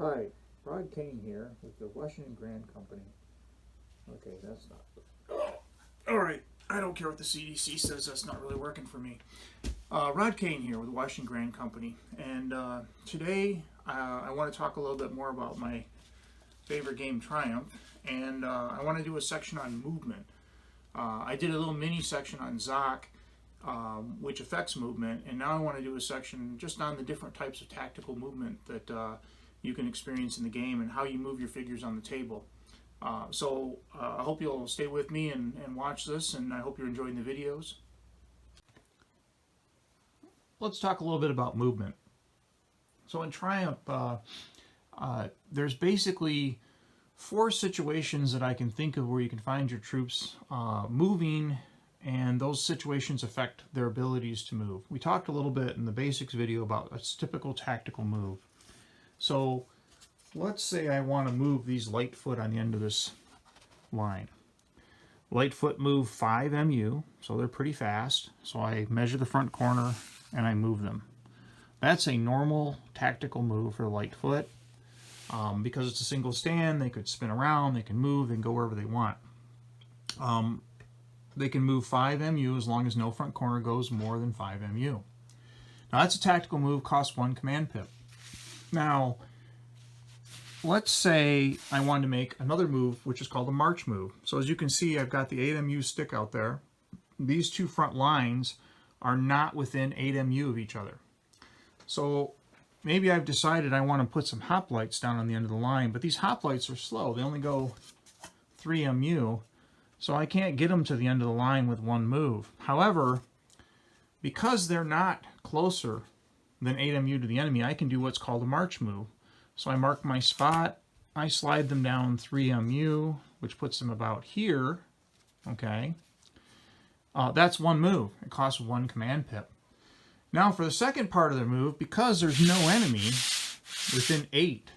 Hi, Rod Kane here with the Washington Grand Company. Okay, that's not. All right, I don't care what the CDC says, that's not really working for me. Rod Kane here with the Washington Grand Company, and today I want to talk a little bit more about my favorite game, Triumph, and I want to do a section on movement. I did a little mini section on Zoc, which affects movement, and now I want to do a section just on the different types of tactical movement that you can experience in the game and how you move your figures on the table. So I hope you'll stay with me and watch this, and I hope you're enjoying the videos. Let's talk a little bit about movement. So in Triumph, there's basically 4 situations that I can think of where you can find your troops moving, and those situations affect their abilities to move. We talked a little bit in the basics video about a typical tactical move. So let's say I want to move these Lightfoot on the end of this line. Lightfoot move 5 MU, so they're pretty fast. So I measure the front corner and I move them. That's a normal tactical move for Lightfoot. Because it's a single stand, they could spin around, they can move, they can go wherever they want. They can move 5 MU as long as no front corner goes more than 5 MU. Now that's a tactical move, costs 1 command pip. Now, let's say I wanted to make another move, which is called a march move. So as you can see, I've got the 8 MU stick out there. These 2 front lines are not within 8 MU of each other. So maybe I've decided I want to put some hoplites down on the end of the line, but these hoplites are slow. They only go 3 MU, so I can't get them to the end of the line with 1 move. However, because they're not closer than 8 MU to the enemy, I can do what's called a march move. So I mark my spot, I slide them down 3 MU, which puts them about here, okay? That's 1 move. It costs 1 command pip. Now for the second part of their move, because there's no enemy within 8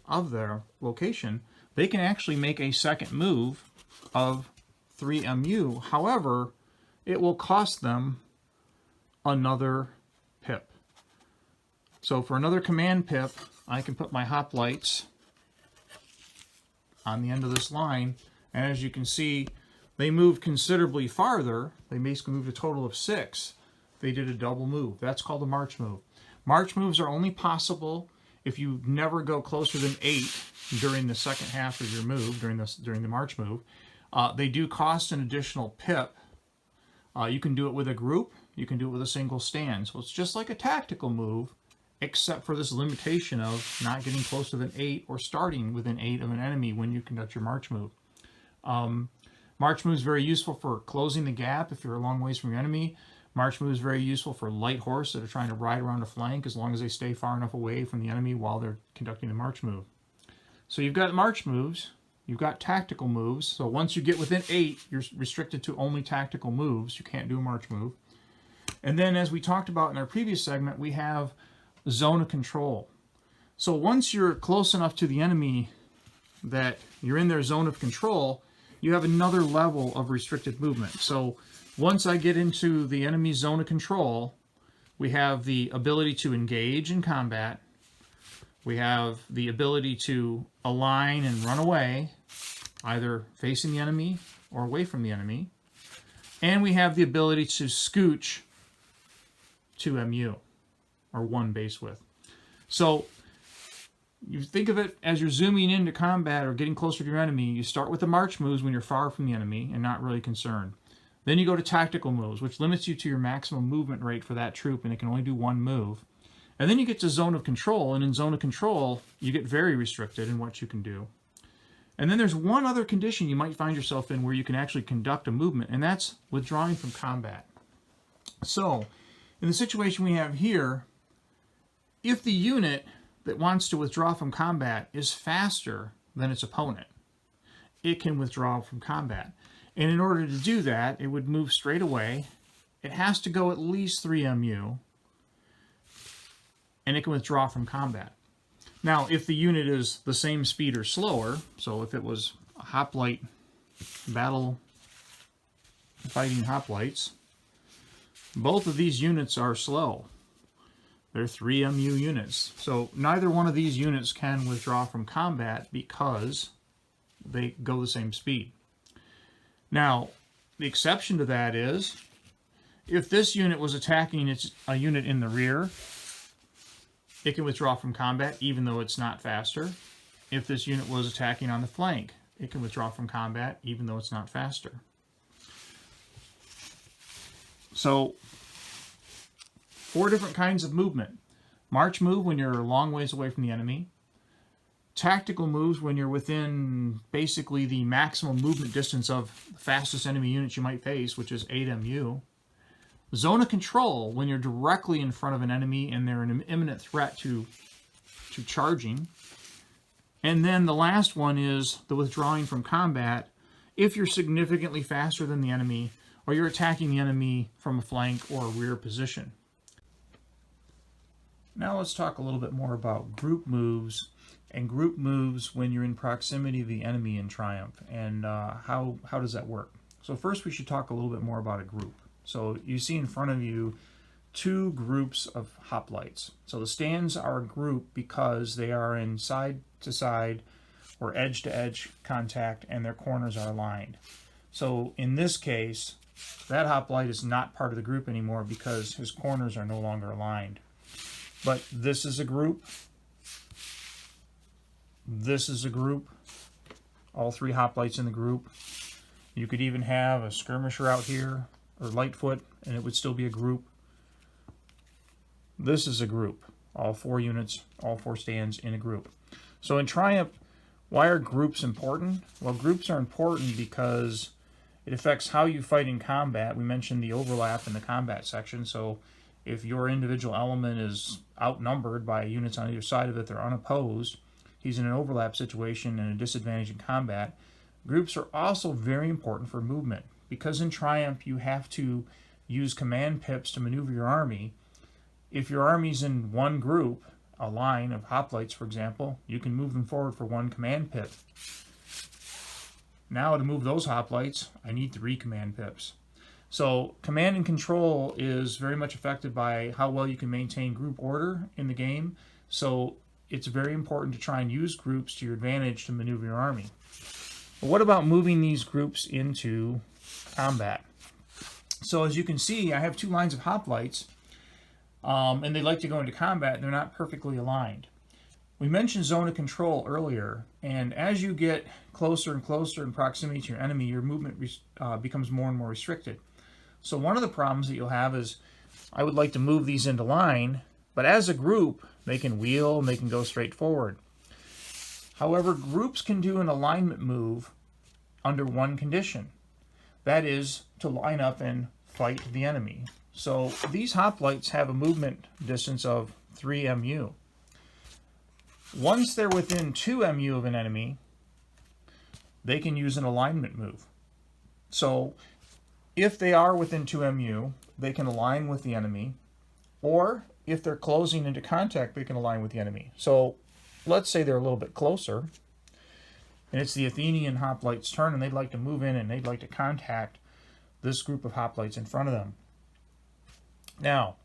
of their location, they can actually make a second move of 3 MU. However, it will cost them another pip. So for another command pip, I can put my hoplites on the end of this line, and as you can see, they moved considerably farther. They basically moved a total of 6. They did a double move. That's called a march move. March moves are only possible if you never go closer than 8 during the second half of your move, during the march move. They do cost an additional pip. You can do it with a group. You can do it with a single stand. So it's just like a tactical move, except for this limitation of not getting closer than 8 or starting within 8 of an enemy when you conduct your march move. March move is very useful for closing the gap if you're a long ways from your enemy. March move is very useful for light horse that are trying to ride around a flank as long as they stay far enough away from the enemy while they're conducting the march move. So you've got march moves, you've got tactical moves. So once you get within 8, you're restricted to only tactical moves. You can't do a march move. And then as we talked about in our previous segment, we have zone of control. So once you're close enough to the enemy that you're in their zone of control, you have another level of restricted movement. So once I get into the enemy's zone of control, we have the ability to engage in combat. We have the ability to align and run away, either facing the enemy or away from the enemy. And we have the ability to scooch 2 MU, or 1 base width. So you think of it as you're zooming into combat or getting closer to your enemy. You start with the march moves when you're far from the enemy and not really concerned. Then you go to tactical moves, which limits you to your maximum movement rate for that troop, and it can only do 1 move. And then you get to zone of control, and in zone of control, you get very restricted in what you can do. And then there's one other condition you might find yourself in where you can actually conduct a movement, and that's withdrawing from combat. So, in the situation we have here, if the unit that wants to withdraw from combat is faster than its opponent, it can withdraw from combat. And in order to do that, it would move straight away. It has to go at least 3 MU, and it can withdraw from combat. Now, if the unit is the same speed or slower, so if it was a hoplite battle fighting hoplites, both of these units are slow. They're 3 MU units. So neither one of these units can withdraw from combat because they go the same speed. Now, the exception to that is if this unit was attacking a unit in the rear, it can withdraw from combat even though it's not faster. If this unit was attacking on the flank, it can withdraw from combat even though it's not faster. So, 4 different kinds of movement. March move when you're a long ways away from the enemy. Tactical moves when you're within basically the maximum movement distance of the fastest enemy units you might face, which is 8 MU. Zone of control when you're directly in front of an enemy and they're an imminent threat to charging. And then the last one is the withdrawing from combat if you're significantly faster than the enemy or you're attacking the enemy from a flank or a rear position. Now let's talk a little bit more about group moves and group moves when you're in proximity of the enemy in Triumph, and how does that work. So first we should talk a little bit more about a group. So you see in front of you 2 groups of hoplites. So the stands are a group because they are in side to side or edge to edge contact and their corners are aligned. So in this case, that hoplite is not part of the group anymore because his corners are no longer aligned. But this is a group. This is a group. All 3 hoplites in the group. You could even have a skirmisher out here, or Lightfoot, and it would still be a group. This is a group. All 4 units, all 4 stands in a group. So in Triumph, why are groups important? Well, groups are important because it affects how you fight in combat. We mentioned the overlap in the combat section, so if your individual element is outnumbered by units on either side of it, they're unopposed, he's in an overlap situation and a disadvantage in combat. Groups are also very important for movement because in Triumph you have to use command pips to maneuver your army. If your army's in one group, a line of hoplites for example, you can move them forward for 1 command pip. Now to move those hoplites, I need 3 command pips. So command and control is very much affected by how well you can maintain group order in the game. So it's very important to try and use groups to your advantage to maneuver your army. But what about moving these groups into combat? So as you can see, I have 2 lines of hoplites, and they like to go into combat, and they're not perfectly aligned. We mentioned zone of control earlier, and as you get closer and closer in proximity to your enemy, your movement becomes more and more restricted. So one of the problems that you'll have is, I would like to move these into line, but as a group, they can wheel and they can go straight forward. However, groups can do an alignment move under one condition. That is to line up and fight the enemy. So these hoplites have a movement distance of 3 MU. Once they're within 2 MU of an enemy, they can use an alignment move. So if they are within 2 MU, they can align with the enemy, or if they're closing into contact, they can align with the enemy. So let's say they're a little bit closer, and it's the Athenian hoplites' turn, and they'd like to move in and they'd like to contact this group of hoplites in front of them. Now,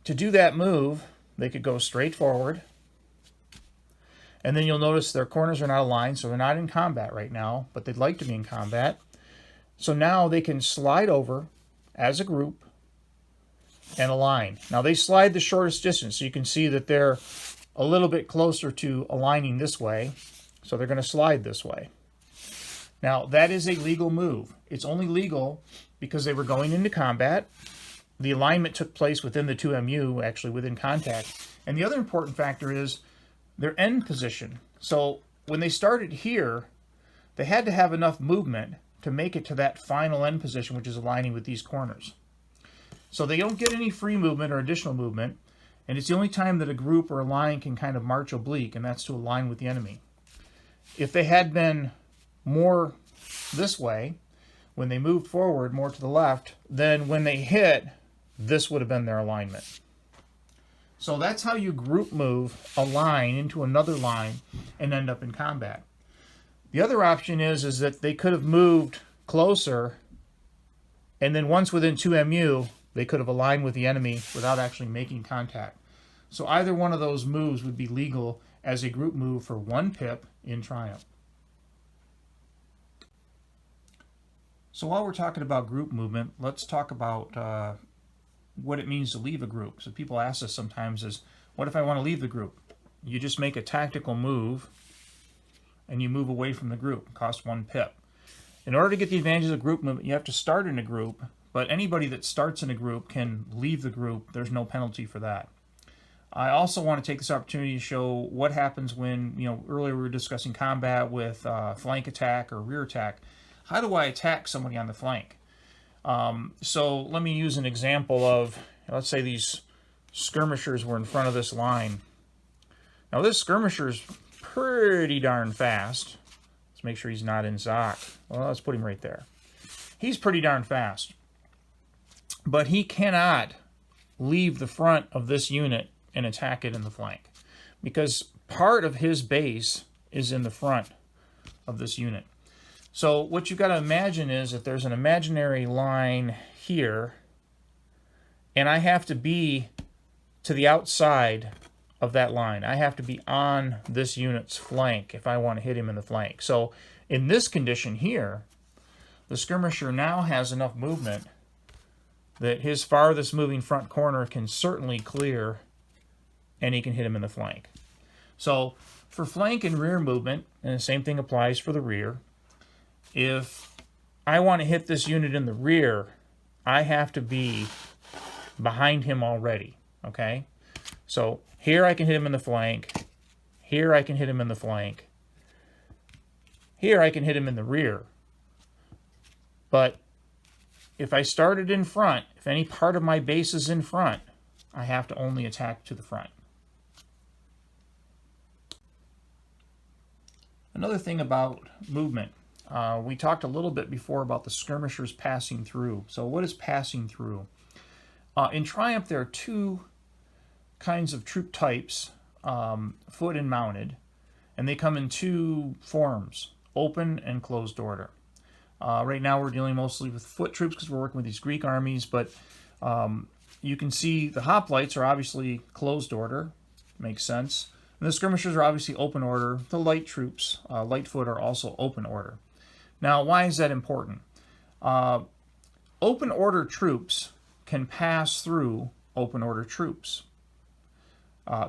to do that move, they could go straight forward, and then you'll notice their corners are not aligned, so they're not in combat right now, but they'd like to be in combat. So now they can slide over as a group and align. Now they slide the shortest distance, so you can see that they're a little bit closer to aligning this way, so they're going to slide this way. Now that is a legal move. It's only legal because they were going into combat. The alignment took place within the 2 MU, actually within contact. And the other important factor is their end position. So when they started here, they had to have enough movement to make it to that final end position, which is aligning with these corners. So they don't get any free movement or additional movement, and it's the only time that a group or a line can kind of march oblique, and that's to align with the enemy. If they had been more this way, when they moved forward more to the left, then when they hit, this would have been their alignment. So that's how you group move a line into another line and end up in combat. The other option is that they could have moved closer, and then once within 2 MU, they could have aligned with the enemy without actually making contact. So either one of those moves would be legal as a group move for 1 pip in Triumph. So while we're talking about group movement, let's talk about what it means to leave a group. So people ask us sometimes is, what if I want to leave the group? You just make a tactical move and you move away from the group. It costs 1 pip. In order to get the advantages of group movement, you have to start in a group, but anybody that starts in a group can leave the group. There's no penalty for that. I also want to take this opportunity to show what happens when, earlier we were discussing combat with flank attack or rear attack. How do I attack somebody on the flank? So let me use an example of, let's say these skirmishers were in front of this line. Now this skirmisher's pretty darn fast. Let's make sure he's not in Zoc. Well, let's put him right there. He's pretty darn fast. But he cannot leave the front of this unit and attack it in the flank, because part of his base is in the front of this unit. So what you've got to imagine is that there's an imaginary line here, and I have to be to the outside of that line. I have to be on this unit's flank if I want to hit him in the flank. So in this condition here, the skirmisher now has enough movement that his farthest moving front corner can certainly clear, and he can hit him in the flank. So for flank and rear movement, and the same thing applies for the rear, if I want to hit this unit in the rear, I have to be behind him already, okay? So here I can hit him in the flank, here I can hit him in the flank, here I can hit him in the rear. But if I started in front, if any part of my base is in front, I have to only attack to the front. Another thing about movement, we talked a little bit before about the skirmishers passing through. So what is passing through? In Triumph, there are 2 kinds of troop types, foot and mounted, and they come in 2 forms, open and closed order. Right now we're dealing mostly with foot troops because we're working with these Greek armies, but you can see the hoplites are obviously closed order, makes sense. And the skirmishers are obviously open order. The light troops, light foot, are also open order. Now, why is that important? Open order troops can pass through open order troops.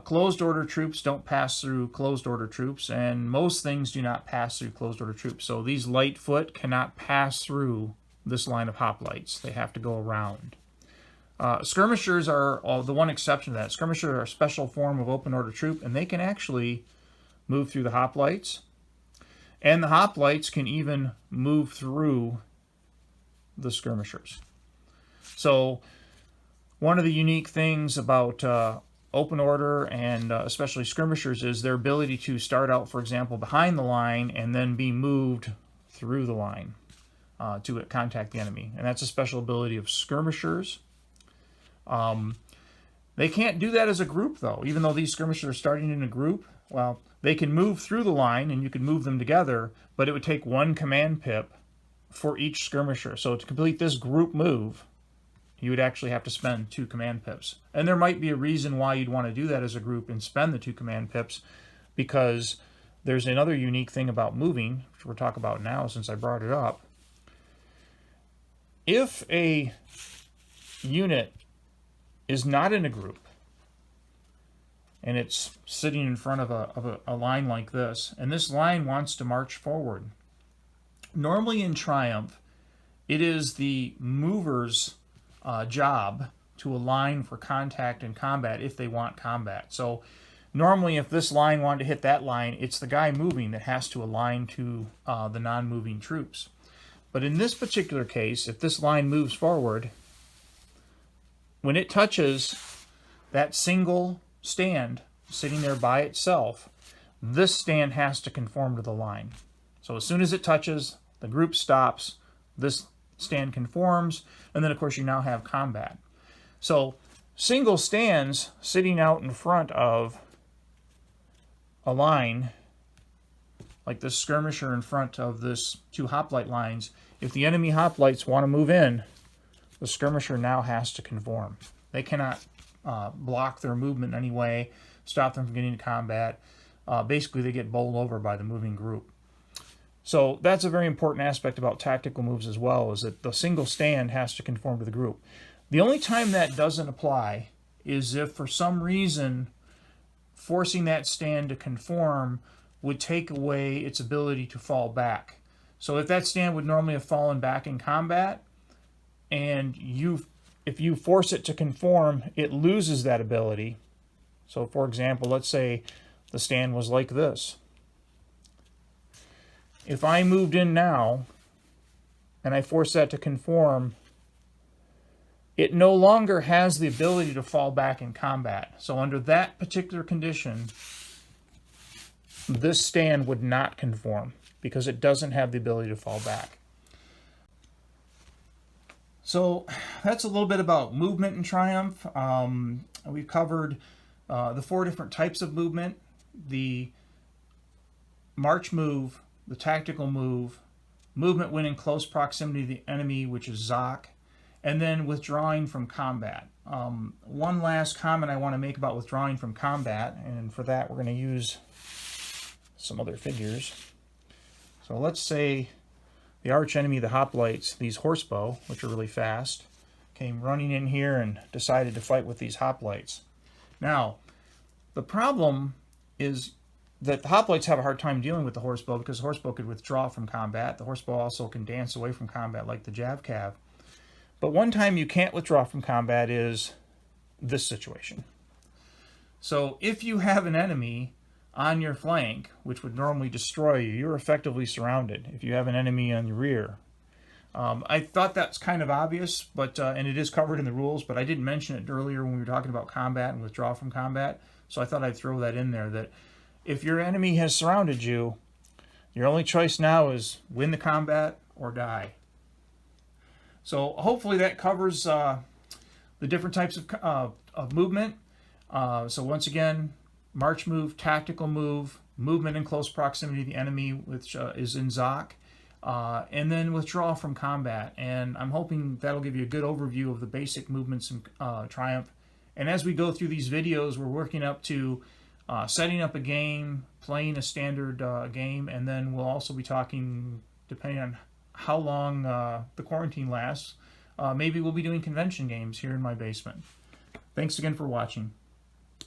Closed order troops don't pass through closed order troops, and most things do not pass through closed order troops. So these light foot cannot pass through this line of hoplites. They have to go around. Skirmishers are the one exception to that. Skirmishers are a special form of open order troop, and they can actually move through the hoplites. And the hoplites can even move through the skirmishers. So one of the unique things about open order and especially skirmishers is their ability to start out, for example, behind the line and then be moved through the line to contact the enemy. And that's a special ability of skirmishers. They can't do that as a group, though. Even though these skirmishers are starting in a group, well, they can move through the line and you can move them together, but it would take 1 command pip for each skirmisher. So to complete this group move, you would actually have to spend 2 command pips. And there might be a reason why you'd want to do that as a group and spend the 2 command pips, because there's another unique thing about moving, which we'll talk about now since I brought it up. If a unit is not in a group, and it's sitting in front of a line like this, and this line wants to march forward, normally in Triumph, it is the mover's job to align for contact and combat if they want combat. So normally if this line wanted to hit that line, it's the guy moving that has to align to the non-moving troops. But in this particular case, if this line moves forward, when it touches that single stand sitting there by itself, this stand has to conform to the line. So as soon as it touches, the group stops, this stand conforms, and then of course you now have combat. So single stands sitting out in front of a line, like this skirmisher in front of this 2 hoplite lines, if the enemy hoplites want to move in, the skirmisher now has to conform. They cannot block their movement in any way, stop them from getting into combat. Basically, they get bowled over by the moving group. So that's a very important aspect about tactical moves as well, is that the single stand has to conform to the group. The only time that doesn't apply is if for some reason forcing that stand to conform would take away its ability to fall back. So if that stand would normally have fallen back in combat, and if you force it to conform, it loses that ability. So for example, let's say the stand was like this. If I moved in now and I force that to conform, it no longer has the ability to fall back in combat. So under that particular condition, this stand would not conform because it doesn't have the ability to fall back. So that's a little bit about movement in Triumph. We've covered the 4 different types of movement: the march move, the tactical move, movement when in close proximity to the enemy, which is Zoc, and then withdrawing from combat. One last comment I want to make about withdrawing from combat, and for that we're going to use some other figures. So let's say the arch enemy, the hoplites, these horsebow, which are really fast, came running in here and decided to fight with these hoplites. Now, the problem is that the hoplites have a hard time dealing with the horsebow because the horsebow could withdraw from combat. The horsebow also can dance away from combat like the jav cav. But one time you can't withdraw from combat is this situation. So if you have an enemy on your flank, which would normally destroy you, you're effectively surrounded if you have an enemy on your rear. I thought that's kind of obvious, but and it is covered in the rules, but I didn't mention it earlier when we were talking about combat and withdraw from combat, so I thought I'd throw that in there, that if your enemy has surrounded you, your only choice now is win the combat or die. So hopefully that covers the different types of movement. So once again, march move, tactical move, movement in close proximity to the enemy, which is in Zoc, and then withdraw from combat. And I'm hoping that'll give you a good overview of the basic movements in Triumph. And as we go through these videos, we're working up to setting up a game, playing a standard game, and then we'll also be talking, depending on how long the quarantine lasts, maybe we'll be doing convention games here in my basement. Thanks again for watching.